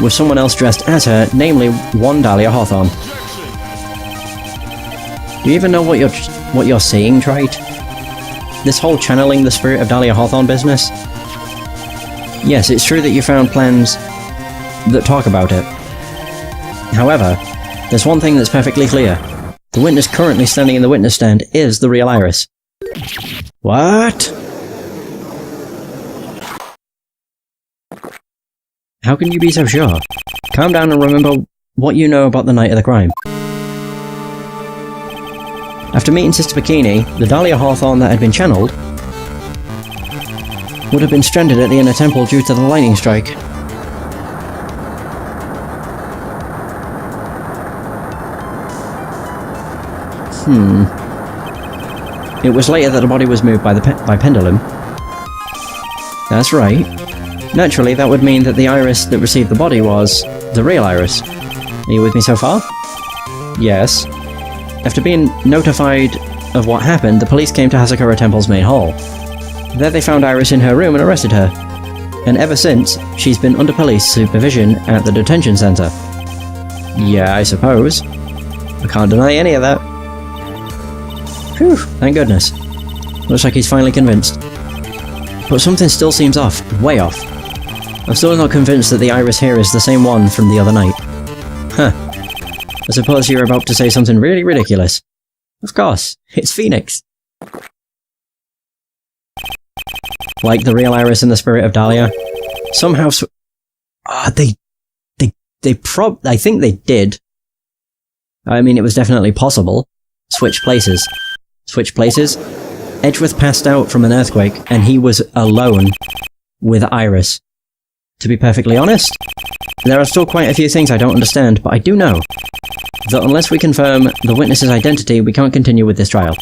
with someone else dressed as her, namely one Dahlia Hawthorne. Do you even know what you're saying, Trite? This whole channeling the spirit of Dahlia Hawthorne business? Yes, it's true that you found plans that talk about it. However, there's one thing that's perfectly clear. The witness currently standing in the witness stand is the real Iris. What? How can you be so sure? Calm down and remember what you know about the night of the crime. After meeting Sister Bikini, the Dahlia Hawthorne that had been channeled would have been stranded at the inner temple due to the lightning strike. It was later that the body was moved by pendulum. That's right. Naturally, that would mean that the Iris that received the body was the real Iris. Are you with me so far? Yes. After being notified of what happened, the police came to Hasakura Temple's main hall. There they found Iris in her room and arrested her. And ever since, she's been under police supervision at the detention center. Yeah, I suppose. I can't deny any of that. Phew, thank goodness. Looks like he's finally convinced. But something still seems off, way off. I'm still not convinced that the Iris here is the same one from the other night. Huh. I suppose you're about to say something really ridiculous. Of course, it's Phoenix. Like the real Iris and the spirit of Dahlia. Somehow I think they did. I mean, it was definitely possible. Switch places. Switch places? Edgeworth passed out from an earthquake, and he was alone with Iris. To be perfectly honest, there are still quite a few things I don't understand, but I do know that unless we confirm the witness's identity, we can't continue with this trial.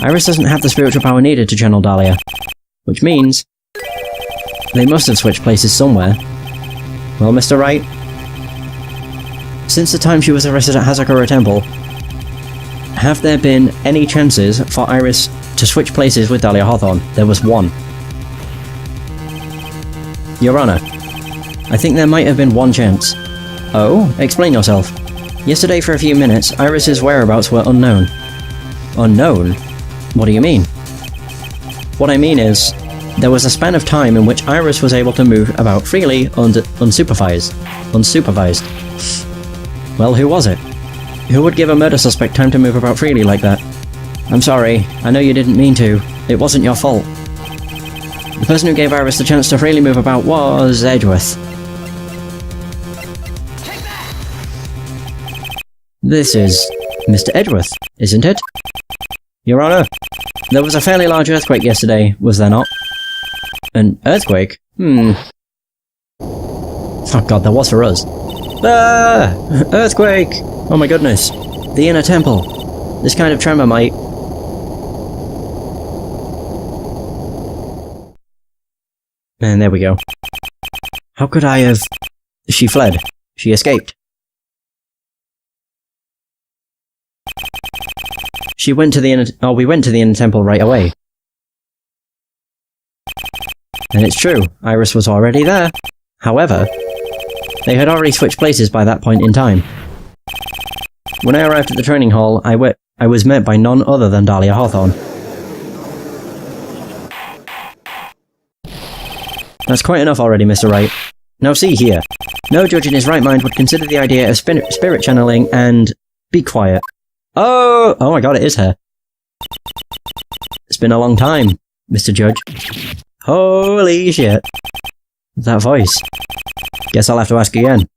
Iris doesn't have the spiritual power needed to channel Dahlia, which means they must have switched places somewhere. Well, Mr. Wright, since the time she was arrested at Hasakura Temple, have there been any chances for Iris to switch places with Dahlia Hawthorne? There was one. Your Honor, I think there might have been one chance. Oh? Explain yourself. Yesterday for a few minutes, Iris's whereabouts were unknown. Unknown? What do you mean? What I mean is, there was a span of time in which Iris was able to move about freely unsupervised. Well, who was it? Who would give a murder suspect time to move about freely like that? I'm sorry, I know you didn't mean to. It wasn't your fault. The person who gave Iris the chance to freely move about was Edgeworth. This is Mr. Edgeworth, isn't it? Your Honor, there was a fairly large earthquake yesterday, was there not? An earthquake? Oh god, there was for us. Ah! Earthquake! Oh my goodness. The inner temple. This kind of tremor might... And there we go. How could I have... She fled. She escaped. She went to the inner... Oh, we went to the inner temple right away. And it's true, Iris was already there. However, they had already switched places by that point in time. When I arrived at the training hall, I was met by none other than Dahlia Hawthorne. That's quite enough already, Mr. Wright. Now see here. No judge in his right mind would consider the idea of spirit channeling and... Be quiet. Oh my god, it is her. It's been a long time, Mr. Judge. Holy shit. That voice. Guess I'll have to ask again.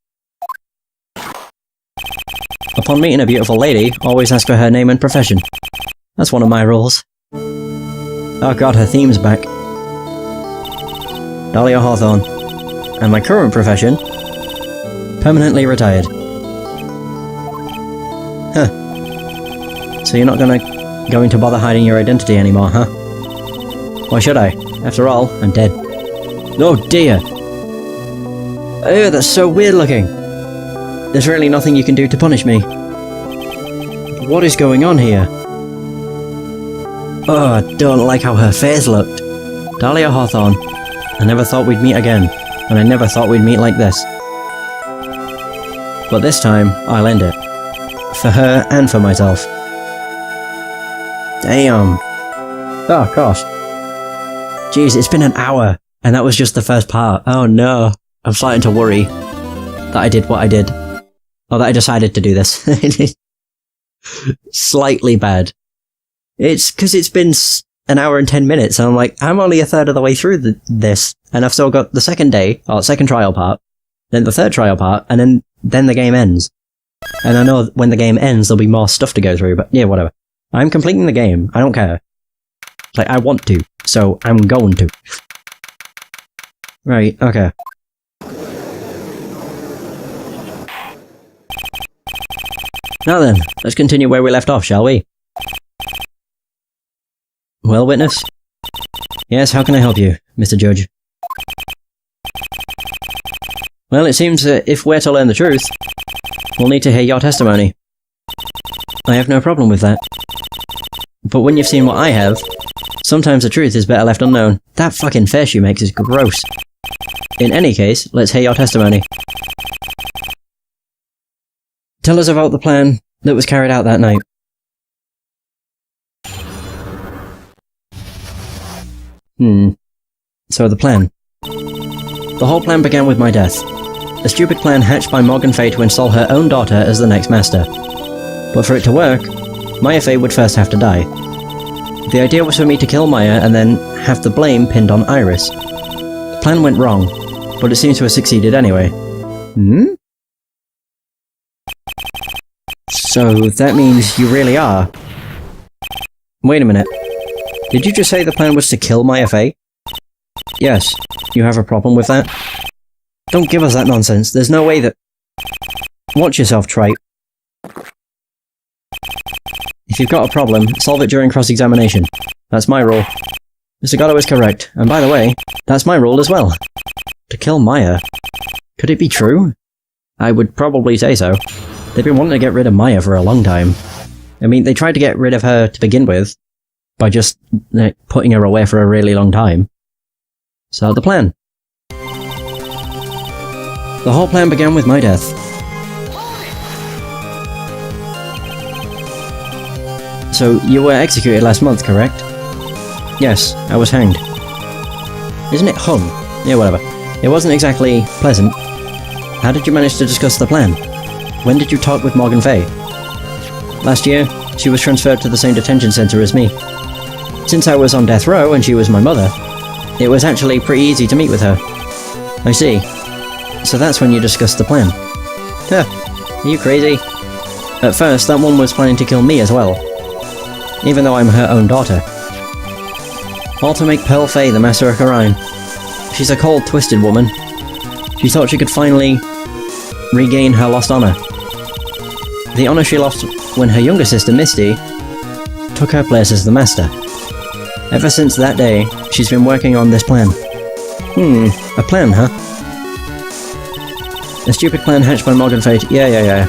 Upon meeting a beautiful lady, always ask her her name and profession. That's one of my rules. Oh god, her theme's back. Dahlia Hawthorne. And my current profession? Permanently retired. Huh. So you're not going to bother hiding your identity anymore, huh? Why should I? After all, I'm dead. Oh dear! Ew, that's so weird looking! There's really nothing you can do to punish me. What is going on here? Oh, I don't like how her face looked. Dahlia Hawthorne. I never thought we'd meet again, and I never thought we'd meet like this. But this time, I'll end it. For her and for myself. Damn. Oh, gosh. Jeez, it's been an hour, and that was just the first part. Oh no. I'm starting to worry that I did what I did. Or that I decided to do this. Slightly bad. It's because it's been an hour and 10 minutes, and I'm like, I'm only a third of the way through this, and I've still got the second day, or second trial part, then the third trial part, and then the game ends. And I know when the game ends, there'll be more stuff to go through, but yeah, whatever. I'm completing the game. I don't care. Like, I want to, so I'm going to. Right, okay. Now then, let's continue where we left off, shall we? Well, witness? Yes, how can I help you, Mr. Judge? Well, it seems that if we're to learn the truth, we'll need to hear your testimony. I have no problem with that. But when you've seen what I have, sometimes the truth is better left unknown. That fucking face you make is gross. In any case, let's hear your testimony. Tell us about the plan that was carried out that night. So the plan. The whole plan began with my death. A stupid plan hatched by Morgan Fay to install her own daughter as the next master. But for it to work, Maya Fay would first have to die. The idea was for me to kill Maya and then have the blame pinned on Iris. The plan went wrong, but it seems to have succeeded anyway. So that means you really are... Wait a minute. Did you just say the plan was to kill Maya Fay? Yes. You have a problem with that? Don't give us that nonsense. There's no way that... Watch yourself, Trite. If you've got a problem, solve it during cross-examination. That's my rule. Mr. Godot is correct, and by the way, that's my rule as well. To kill Maya? Could it be true? I would probably say so. They've been wanting to get rid of Maya for a long time. I mean, they tried to get rid of her to begin with, by just putting her away for a really long time. So the plan. The whole plan began with my death. So you were executed last month, correct? Yes, I was hanged. Isn't it hung? Yeah, whatever. It wasn't exactly pleasant. How did you manage to discuss the plan? When did you talk with Morgan Fay? Last year, she was transferred to the same detention center as me. Since I was on death row and she was my mother, it was actually pretty easy to meet with her. I see. So that's when you discussed the plan. Huh. Are you crazy? At first, that one was planning to kill me as well. Even though I'm her own daughter. All to make Pearl Fay the master of Karine. She's a cold, twisted woman. She thought she could finally regain her lost honor. The honor she lost when her younger sister, Misty, took her place as the master. Ever since that day, she's been working on this plan. A plan, huh? A stupid plan hatched by Morgan Fay. Yeah.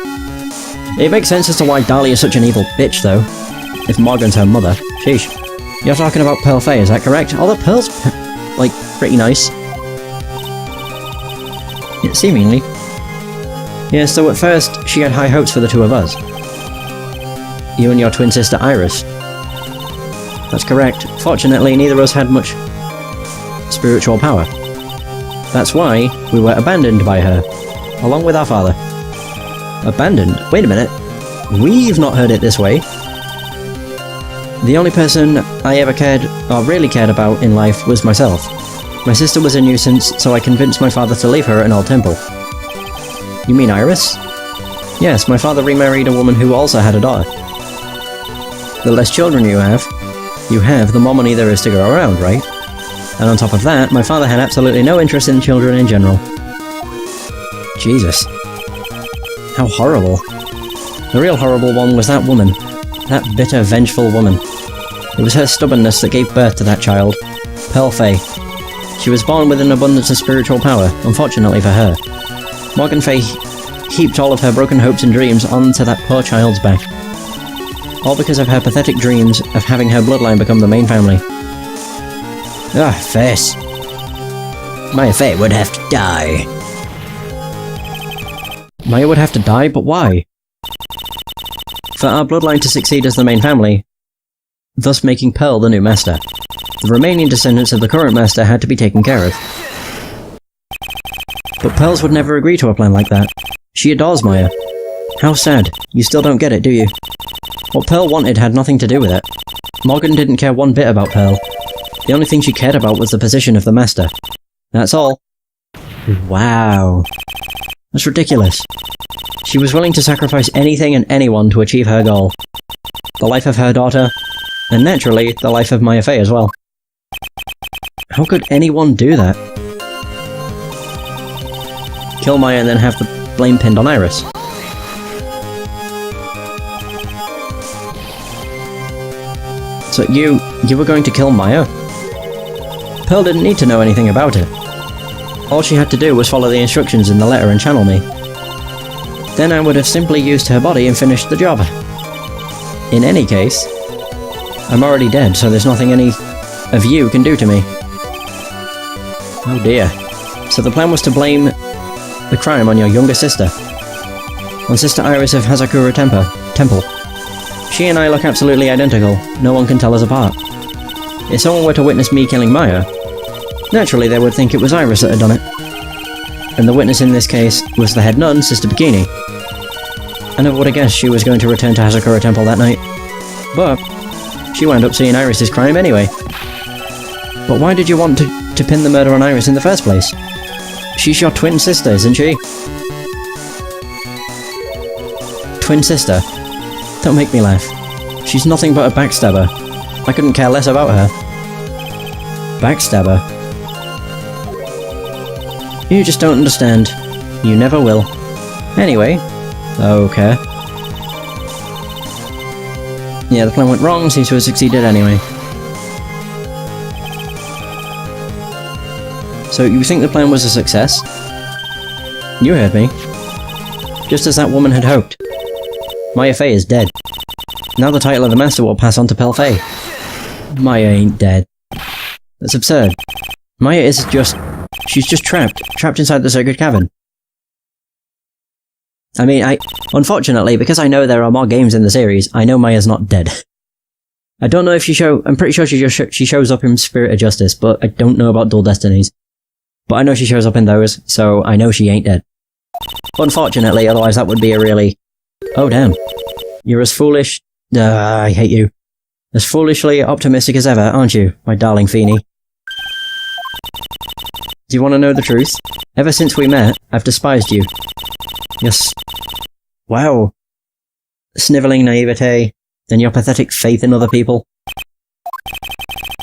It makes sense as to why Dahlia is such an evil bitch, though. If Morgan's her mother. Sheesh. You're talking about Pearl Fay, is that correct? Oh, the Pearl's, like, pretty nice. Yeah, seemingly. Yeah, so at first, she had high hopes for the two of us. You and your twin sister Iris. That's correct. Fortunately, neither of us had much spiritual power. That's why we were abandoned by her, along with our father. Abandoned? Wait a minute. We've not heard it this way. The only person I ever cared, or really cared about in life was myself. My sister was a nuisance, so I convinced my father to leave her at an old temple. You mean Iris? Yes, my father remarried a woman who also had a daughter. The less children you have, the more money there is to go around, right? And on top of that, my father had absolutely no interest in children in general. Jesus. How horrible. The real horrible one was that woman. That bitter, vengeful woman. It was her stubbornness that gave birth to that child. Pearl Fay. She was born with an abundance of spiritual power, unfortunately for her. Morgan Fay heaped all of her broken hopes and dreams onto that poor child's back. All because of her pathetic dreams of having her bloodline become the main family. Face. Maya Fay would have to die. Maya would have to die, but why? For our bloodline to succeed as the main family, thus making Pearl the new master. The remaining descendants of the current master had to be taken care of. But Pearls would never agree to a plan like that. She adores Maya. How sad. You still don't get it, do you? What Pearl wanted had nothing to do with it. Morgan didn't care one bit about Pearl. The only thing she cared about was the position of the master. That's all. Wow. That's ridiculous. She was willing to sacrifice anything and anyone to achieve her goal. The life of her daughter, and naturally, the life of Maya Fey as well. How could anyone do that? Kill Maya and then have the blame pinned on Iris. So you were going to kill Maya? Pearl didn't need to know anything about it. All she had to do was follow the instructions in the letter and channel me. Then I would have simply used her body and finished the job. In any case, I'm already dead, so there's nothing any of you can do to me. Oh dear. So the plan was to blame the crime on your younger sister. On Sister Iris of Hazakura Temple. She and I look absolutely identical. No one can tell us apart. If someone were to witness me killing Maya, naturally they would think it was Iris that had done it. And the witness in this case was the head nun, Sister Bikini. I never would have guessed she was going to return to Hazakura Temple that night. But she wound up seeing Iris' crime anyway. But why did you want to pin the murder on Iris in the first place? She's your twin sister, isn't she? Twin sister? Don't make me laugh. She's nothing but a backstabber. I couldn't care less about her. Backstabber? You just don't understand. You never will. Anyway, okay. Yeah, the plan went wrong, seems to have succeeded anyway. So you think the plan was a success? You heard me. Just as that woman had hoped. Maya Fey is dead. Now the title of the Master will pass on to Pearl Fey. Maya ain't dead. That's absurd. Maya is just... she's just trapped inside the Sacred Cavern. I mean, unfortunately, because I know there are more games in the series, I know Maya's not dead. I don't know if I'm pretty sure she shows up in Spirit of Justice, but I don't know about Dual Destinies. But I know she shows up in those, so I know she ain't dead. Unfortunately, otherwise that would be a really... Oh damn. You're as foolish... I hate you. As foolishly optimistic as ever, aren't you, my darling Feeny? Do you want to know the truth? Ever since we met, I've despised you. Yes. Wow. Snivelling naivete, and your pathetic faith in other people.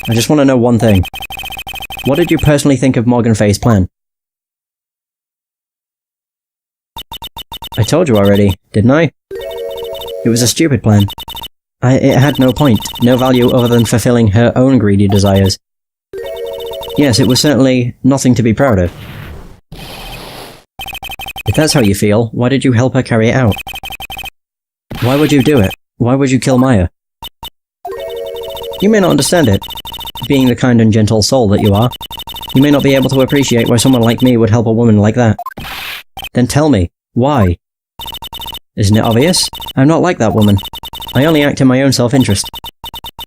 I just want to know one thing. What did you personally think of Morgan Fey's plan? I told you already, didn't I? It was a stupid plan. It had no point, no value other than fulfilling her own greedy desires. Yes, it was certainly nothing to be proud of. If that's how you feel, why did you help her carry it out? Why would you do it? Why would you kill Maya? You may not understand it. Being the kind and gentle soul that you are, you may not be able to appreciate why someone like me would help a woman like that. Then tell me, why? Isn't it obvious? I'm not like that woman. I only act in my own self-interest.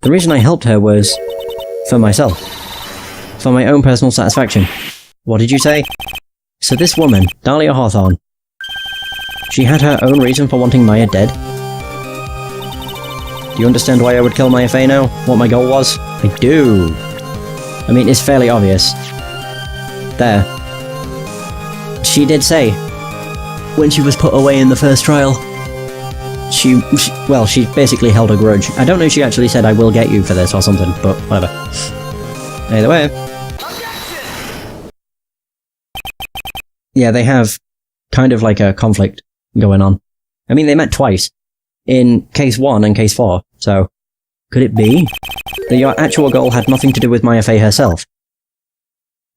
The reason I helped her was... for myself. For my own personal satisfaction. What did you say? So this woman, Dahlia Hawthorne, she had her own reason for wanting Maya dead? Do you understand why I would kill Maya Fey now? What my goal was? I do. I mean, it's fairly obvious. There. She did say, when she was put away in the first trial, she basically held a grudge. I don't know if she actually said, I will get you for this or something, but whatever. Either way. Yeah, they have kind of like a conflict going on. I mean, they met twice. In Case 1 and Case 4, so... could it be that your actual goal had nothing to do with Maya Fey herself?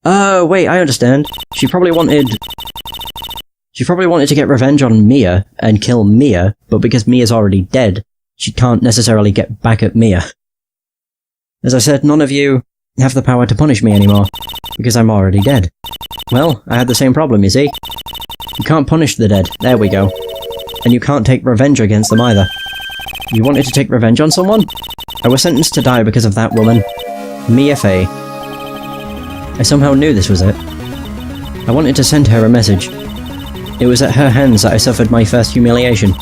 Oh, wait, I understand. She probably wanted to get revenge on Mia and kill Mia, but because Mia's already dead, she can't necessarily get back at Mia. As I said, none of you have the power to punish me anymore, because I'm already dead. Well, I had the same problem, you see. You can't punish the dead. There we go. And you can't take revenge against them either. You wanted to take revenge on someone? I was sentenced to die because of that woman. Mia Fey. I somehow knew this was it. I wanted to send her a message. It was at her hands that I suffered my first humiliation.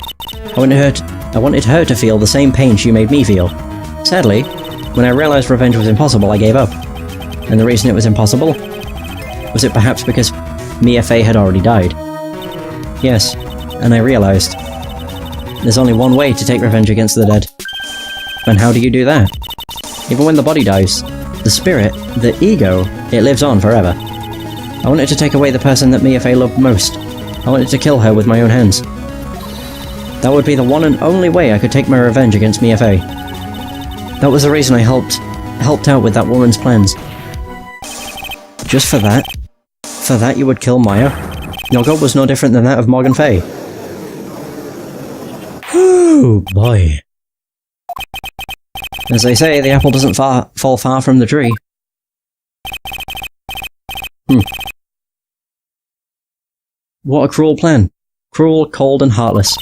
I wanted her to feel the same pain she made me feel. Sadly, when I realized revenge was impossible, I gave up. And the reason it was impossible? Was it perhaps because Mia Fey had already died? Yes, and I realized. There's only one way to take revenge against the dead. And how do you do that? Even when the body dies, the spirit, the ego, it lives on forever. I wanted to take away the person that Mia Fey loved most. I wanted to kill her with my own hands. That would be the one and only way I could take my revenge against Mia Fey. That was the reason I helped out with that woman's plans. Just for that? For that you would kill Maya? Your goal was no different than that of Morgan Fey. Oh boy. As they say, the apple doesn't fall far from the tree. What a cruel plan. Cruel, cold, and heartless.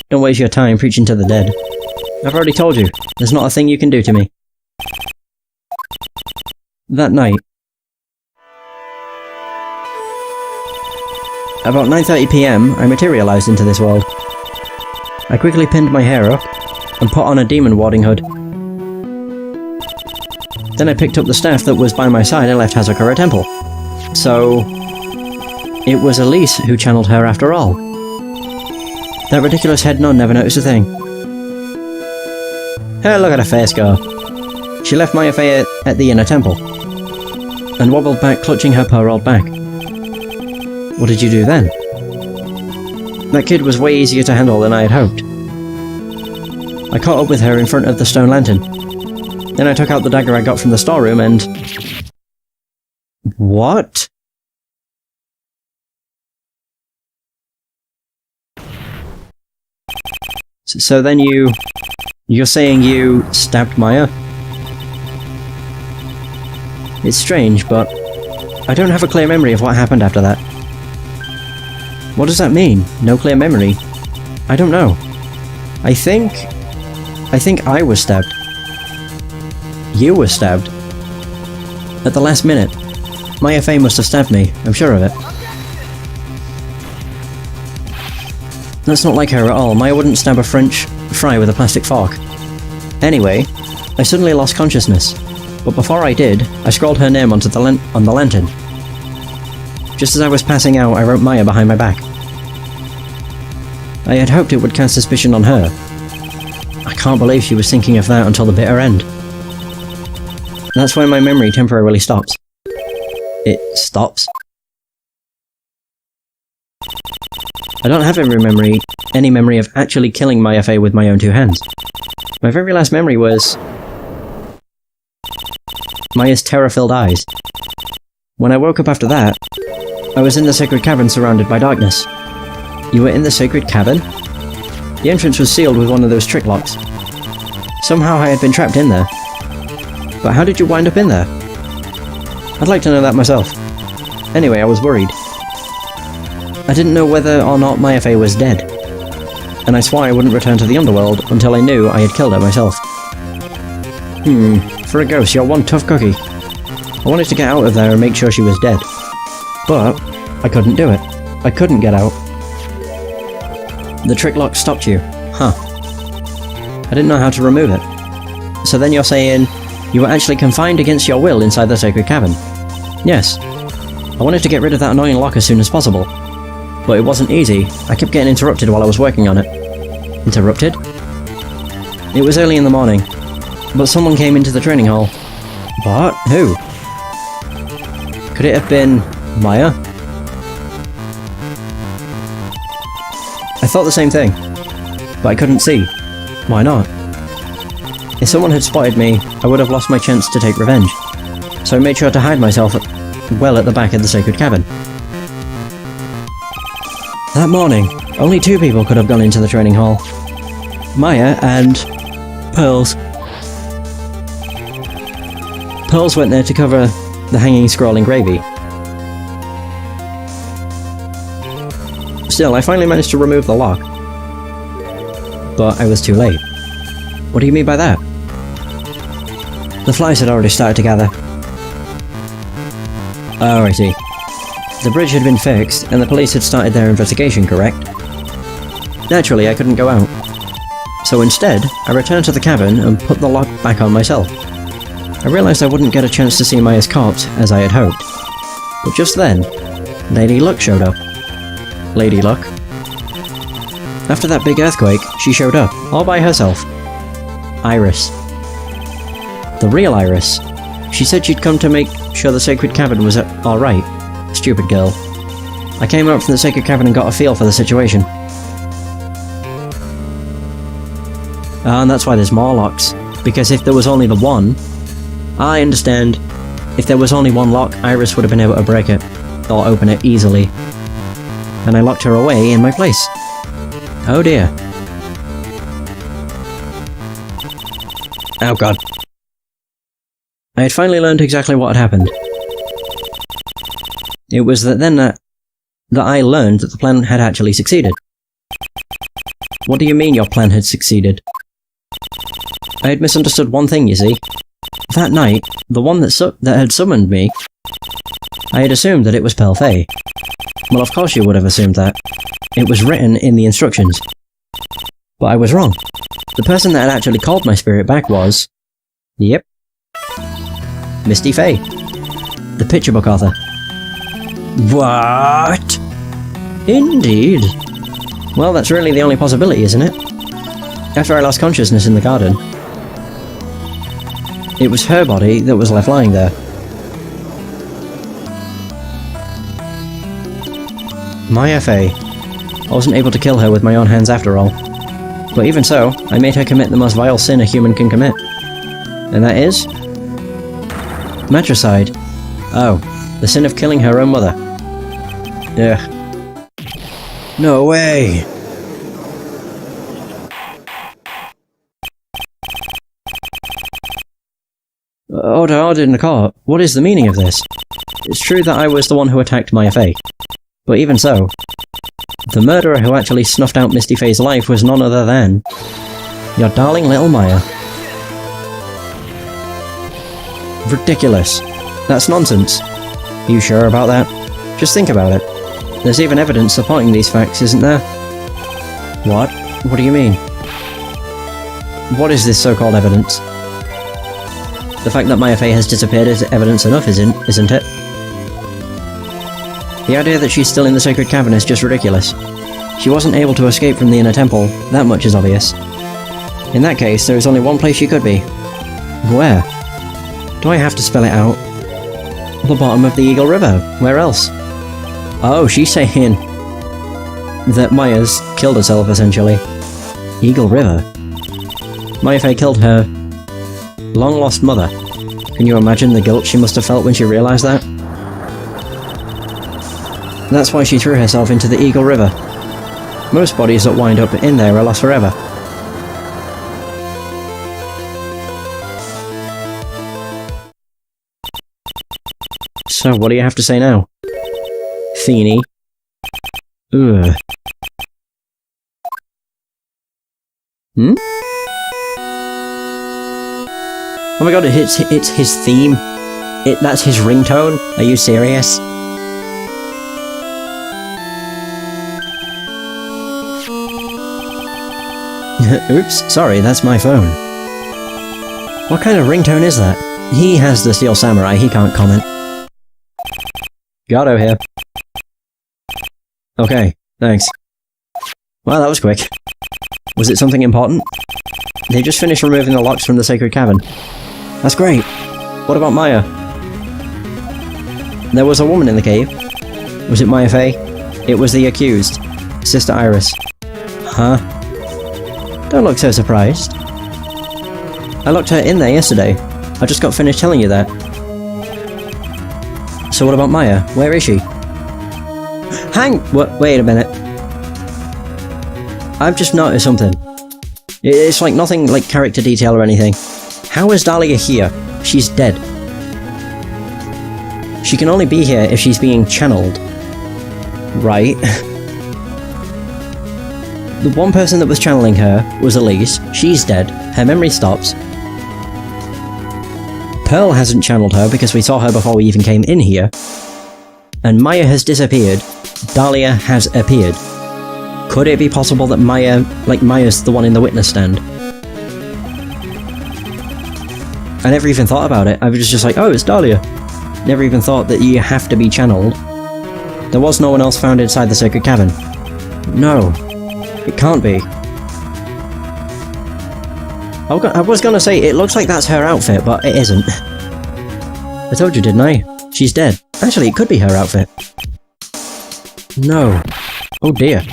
Don't waste your time preaching to the dead. I've already told you, there's not a thing you can do to me. That night, about 9:30 PM, I materialized into this world. I quickly pinned my hair up and put on a demon warding hood. Then I picked up the staff that was by my side and left Hazakura Temple. So, it was Elise who channeled her after all. That ridiculous head nun never noticed a thing. Hey, look at her face go. She left Maya Fey at the inner temple and wobbled back, clutching her pearl back. What did you do then? That kid was way easier to handle than I had hoped. I caught up with her in front of the stone lantern. Then I took out the dagger I got from the storeroom and... What? So then you're saying you stabbed Maya? It's strange, but I don't have a clear memory of what happened after that. What does that mean? No clear memory? I don't know. I think I was stabbed. You were stabbed? At the last minute. Maya Fey must have stabbed me, I'm sure of it. That's not like her at all. Maya wouldn't stab a French fry with a plastic fork. Anyway, I suddenly lost consciousness. But before I did, I scrawled her name onto the lantern. Just as I was passing out, I wrote Maya behind my back. I had hoped it would cast suspicion on her. I can't believe she was thinking of that until the bitter end. That's when my memory temporarily stops. It stops? I don't have any memory of actually killing Maya Fey with my own two hands. My very last memory was... Maya's terror-filled eyes. When I woke up after that, I was in the sacred cavern surrounded by darkness. You were in the sacred cavern? The entrance was sealed with one of those trick locks. Somehow I had been trapped in there. But how did you wind up in there? I'd like to know that myself. Anyway, I was worried. I didn't know whether or not Maya Fey was dead, and I swore I wouldn't return to the underworld until I knew I had killed her myself. For a ghost, you're one tough cookie. I wanted to get out of there and make sure she was dead. But I couldn't do it. I couldn't get out. The trick lock stopped you. Huh. I didn't know how to remove it. So then you're saying you were actually confined against your will inside the sacred cavern? Yes. I wanted to get rid of that annoying lock as soon as possible. But it wasn't easy. I kept getting interrupted while I was working on it. Interrupted? It was early in the morning, but someone came into the training hall. What? Who? Could it have been Maya? I thought the same thing, but I couldn't see. Why not? If someone had spotted me, I would have lost my chance to take revenge. So I made sure to hide myself well at the back of the sacred cavern. That morning, only two people could have gone into the training hall. Maya and... Pearls. Pearls went there to cover the hanging scroll in gravy. Still, I finally managed to remove the lock. But I was too late. What do you mean by that? The flies had already started to gather. Oh, I see. The bridge had been fixed, and the police had started their investigation, correct? Naturally, I couldn't go out. So instead, I returned to the cabin and put the lock back on myself. I realised I wouldn't get a chance to see Maya's corpse, as I had hoped. But just then, Lady Luck showed up. Lady Luck? After that big earthquake, she showed up, all by herself. Iris. The real Iris. She said she'd come to make sure the sacred cabin was alright. Stupid girl. I came out from the sacred cabin and got a feel for the situation. And that's why there's more locks. Because if there was only the one... I understand. If there was only one lock, Iris would have been able to break it. Or open it easily. And I locked her away in my place. Oh dear. Oh god. I had finally learned exactly what had happened. It was then that I learned that the plan had actually succeeded. What do you mean your plan had succeeded? I had misunderstood one thing, you see. That night, the one that had summoned me, I had assumed that it was Pelfey. Well, of course you would have assumed that. It was written in the instructions. But I was wrong. The person that had actually called my spirit back was... Yep. Misty Fey. The picture book author. What? Indeed. Well, that's really the only possibility, isn't it? After I lost consciousness in the garden, it was her body that was left lying there. Maya Fey. I wasn't able to kill her with my own hands after all. But even so, I made her commit the most vile sin a human can commit. And that is... matricide. Oh, the sin of killing her own mother. Ugh. No way! Ordered in the court. What is the meaning of this? It's true that I was the one who attacked Maya Fey. But even so, the murderer who actually snuffed out Misty Fey's life was none other than... your darling little Maya. Ridiculous. That's nonsense. Are you sure about that? Just think about it. There's even evidence supporting these facts, isn't there? What? What do you mean? What is this so-called evidence? The fact that Maya Fey has disappeared is evidence enough, isn't it? The idea that she's still in the sacred cavern is just ridiculous. She wasn't able to escape from the inner temple, that much is obvious. In that case, there is only one place she could be. Where? Do I have to spell it out? The bottom of the Eagle River. Where else? Oh, she's saying that Maya's killed herself, essentially. Eagle River? Maya Fey killed her long-lost mother. Can you imagine the guilt she must have felt when she realised that? That's why she threw herself into the Eagle River. Most bodies that wind up in there are lost forever. So what do you have to say now? Feeny. Ugh. Hmm? Oh my god, it's his theme. That's his ringtone? Are you serious? Oops, sorry, that's my phone. What kind of ringtone is that? He has the Steel Samurai, he can't comment. Godot here. Okay, thanks. Well, that was quick. Was it something important? They just finished removing the locks from the sacred cavern. That's great. What about Maya? There was a woman in the cave. Was it Maya Fey? It was the accused. Sister Iris. Huh? Don't look so surprised. I locked her in there yesterday. I just got finished telling you that. So what about Maya? Where is she? Wait a minute. I've just noticed something. It's like nothing like character detail or anything. How is Dahlia here? She's dead. She can only be here if she's being channeled. Right. The one person that was channeling her was Elise. She's dead. Her memory stops. Pearl hasn't channeled her because we saw her before we even came in here. And Maya has disappeared. Dahlia has appeared. Could it be possible that Maya's the one in the witness stand? I never even thought about it. I was just like, oh, it's Dahlia. Never even thought that you have to be channeled. There was no one else found inside the sacred cavern. No. It can't be. I was gonna say, it looks like that's her outfit, but it isn't. I told you, didn't I? She's dead. Actually, it could be her outfit. No. Oh dear.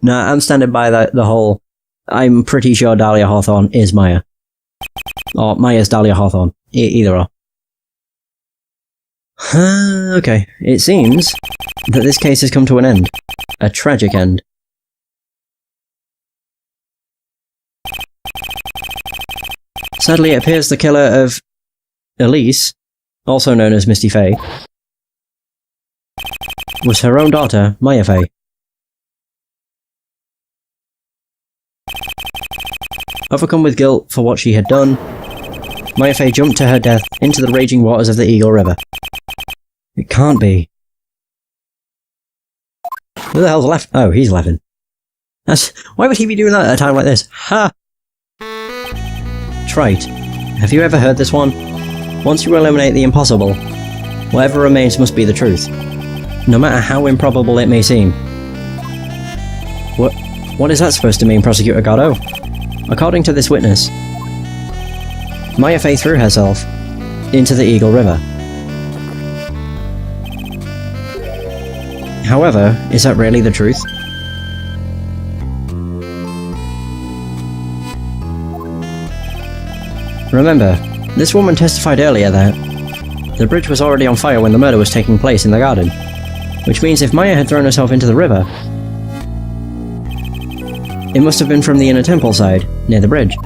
Nah, I'm standing by the whole... I'm pretty sure Dahlia Hawthorne is Maya. Or Maya's Dahlia Hawthorne. Either or. Okay, it seems that this case has come to an end. A tragic end. Sadly, it appears the killer of Elise, also known as Misty Faye, was her own daughter, Maya Faye. Overcome with guilt for what she had done, Maya Faye jumped to her death into the raging waters of the Eagle River. It can't be. Who the hell's left? Oh, he's laughing. Why would he be doing that at a time like this? Ha! Trite. Have you ever heard this one? Once you eliminate the impossible, whatever remains must be the truth, no matter how improbable it may seem. What is that supposed to mean, Prosecutor Godot? According to this witness, Maya Faye threw herself into the Eagle River. However, is that really the truth? Remember, this woman testified earlier that the bridge was already on fire when the murder was taking place in the garden, which means if Maya had thrown herself into the river, it must have been from the inner temple side, near the bridge.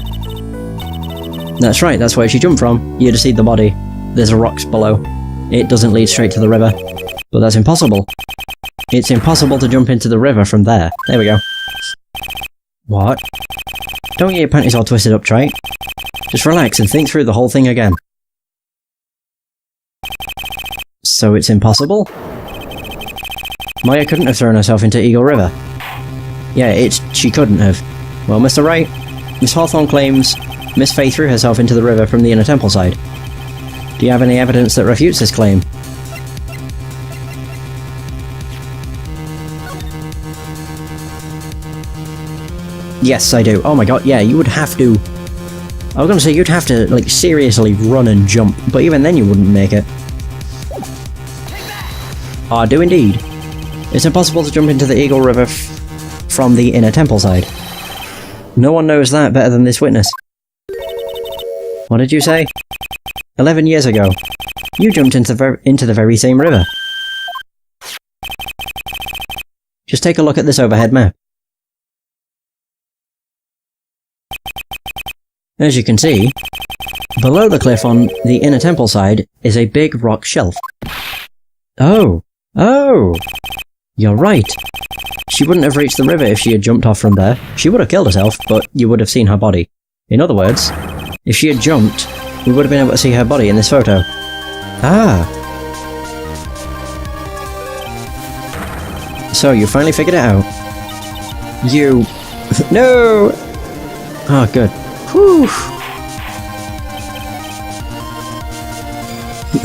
That's right, that's where she jumped from. You'd have seen the body. There's rocks below. It doesn't lead straight to the river. But that's impossible. It's impossible to jump into the river from there. There we go. What? Don't get your panties all twisted up, Trite. Just relax and think through the whole thing again. So it's impossible? Maya couldn't have thrown herself into Eagle River. Yeah, she couldn't have. Well, Mr. Wright, Miss Hawthorne claims Miss Faye threw herself into the river from the inner temple side. Do you have any evidence that refutes this claim? Yes, I do. Oh my god, yeah, you would have to... I was gonna say, you'd have to, like, seriously run and jump, but even then you wouldn't make it. I do indeed. It's impossible to jump into the Eagle River from the inner temple side. No one knows that better than this witness. What did you say? 11 years ago, you jumped into the very same river. Just take a look at this overhead map. As you can see, below the cliff on the inner temple side is a big rock shelf. Oh! Oh! You're right. She wouldn't have reached the river if she had jumped off from there. She would have killed herself, but you would have seen her body. In other words, if she had jumped, we would have been able to see her body in this photo. Ah! So, you finally figured it out. You... No! Oh, good. Whew!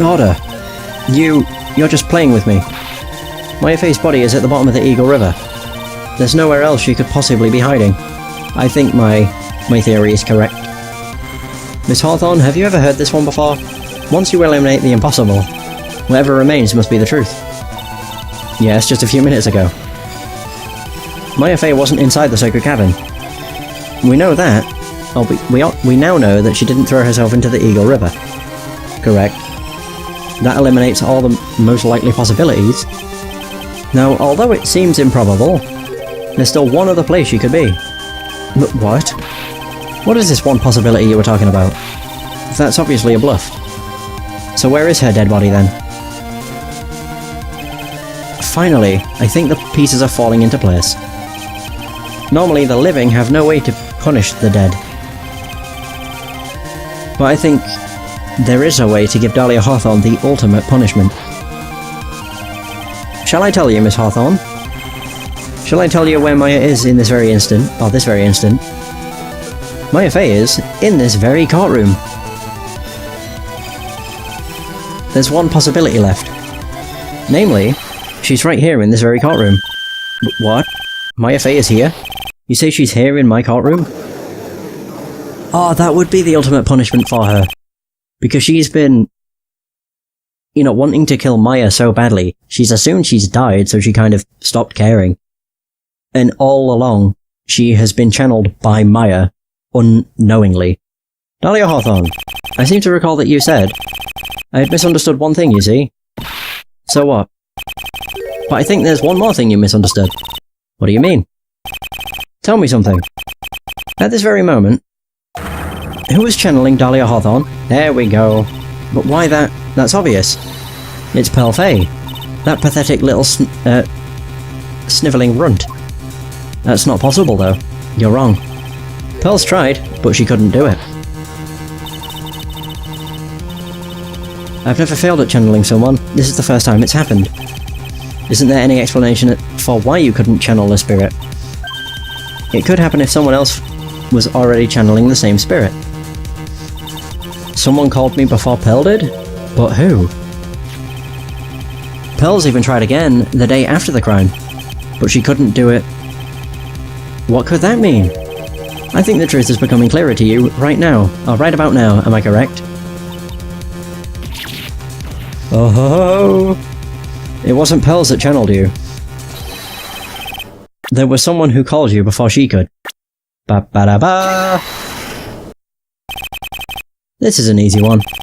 Order. You're just playing with me. Maya Faye's body is at the bottom of the Eagle River. There's nowhere else she could possibly be hiding. I think my theory is correct. Miss Hawthorne, have you ever heard this one before? Once you eliminate the impossible, whatever remains must be the truth. Yes, just a few minutes ago. Maya Faye wasn't inside the sacred cavern. We know that. We now know that she didn't throw herself into the Eagle River. Correct. That eliminates all the most likely possibilities. Now, although it seems improbable, there's still one other place she could be. But what? What is this one possibility you were talking about? That's obviously a bluff. So where is her dead body then? Finally, I think the pieces are falling into place. Normally, the living have no way to punish the dead. But I think there is a way to give Dahlia Hawthorne the ultimate punishment. Shall I tell you, Miss Hawthorne? Shall I tell you where Maya is in this very instant? Or this very instant? Maya Fey is in this very courtroom. There's one possibility left. Namely, she's right here in this very courtroom. What? Maya Fey is here? You say she's here in my courtroom? Oh, that would be the ultimate punishment for her. Because she's been, wanting to kill Maya so badly. She's assumed she's died, so she kind of stopped caring. And all along, she has been channeled by Maya, unknowingly. Dahlia Hawthorne, I seem to recall that you said I had misunderstood one thing, you see. So what? But I think there's one more thing you misunderstood. What do you mean? Tell me something. At this very moment, who was channeling Dahlia Hawthorne? There we go. But why that? That's obvious. It's Pearl Fey. That pathetic little snivelling runt. That's not possible, though. You're wrong. Pearl's tried, but she couldn't do it. I've never failed at channeling someone. This is the first time it's happened. Isn't there any explanation for why you couldn't channel a spirit? It could happen if someone else was already channeling the same spirit. Someone called me before Pearl did? But who? Pearl's even tried again the day after the crime, but she couldn't do it. What could that mean? I think the truth is becoming clearer to you right now, or right about now, am I correct? Oh ho ho! It wasn't Pearls that channeled you. There was someone who called you before she could. Ba ba da ba! This is an easy one.